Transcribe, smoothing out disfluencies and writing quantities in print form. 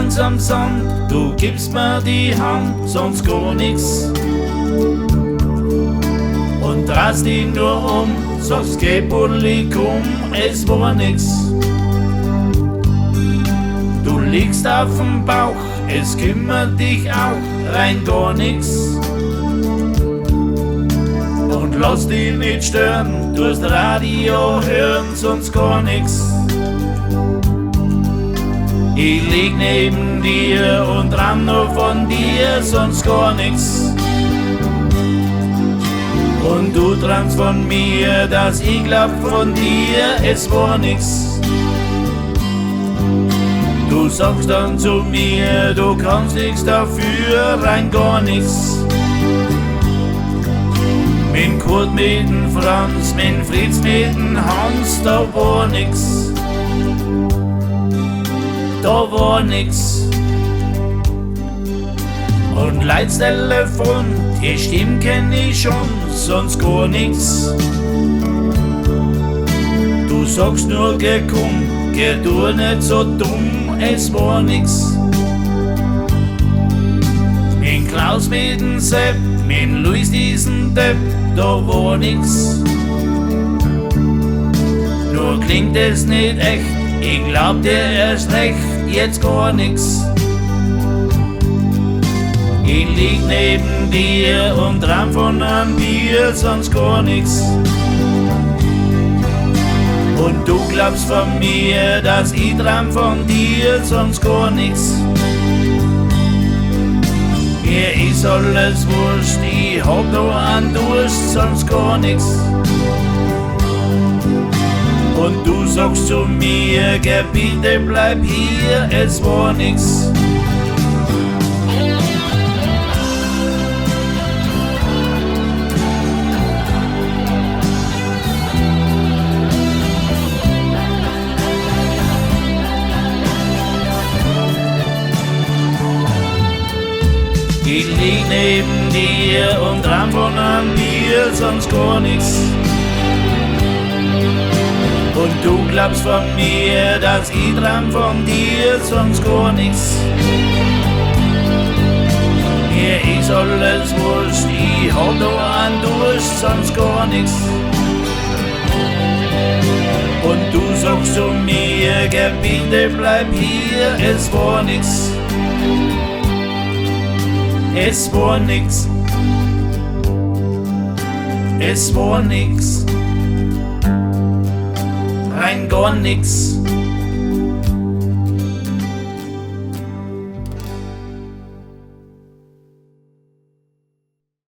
gemeinsam sind. Du gibst mir die Hand, sonst gar nix. Und drehst dich nur um, sagst geh Bulli, komm, es war nix. Du liegst auf dem Bauch, es kümmert dich auch rein gar nix. Und lass dich nicht stören, du hast Radio hören, sonst gar nix. Ich lieg neben dir und träum nur von dir, sonst gar nix. Und du träumst von mir, dass ich glaub von dir, es war nix. Du sagst dann zu mir, du kannst nix dafür, rein gar nix. Mit Kurt, mit dem Franz, mit Fritz, mit dem Hans, da war nix. Da war nix. Und Leits Telefon, die Stimme kenn ich schon, sonst gar nix. Du sagst nur, geh komm, geh du nicht so dumm, es war nix. Mit Klaus, mit dem Sepp, mit Luis, diesen Depp, da war nix. Nur klingt es nicht echt, ich glaub dir erst recht, jetzt gar nix. Ich lieg neben dir und träum von einem Bier, sonst gar nix. Und du glaubst von mir, dass ich träum von dir, sonst gar nix. Mir ist alles wurscht, ich hab nur einen Durst, sonst gar nix. Und du sagst zu mir, geh bitte bleib hier, es war nix. Ich lieg neben dir und träum von einem Bier, sonst gar nix. Und du glaubst von mir, dass ich träum von dir, sonst gar nix. Mir ist alles wurscht, ich hab nur einen Durst, sonst gar nix. Und du sagst zu mir, geh bitte bleib hier, es war nix. Es war nix. Es war nix. Rein gar nix.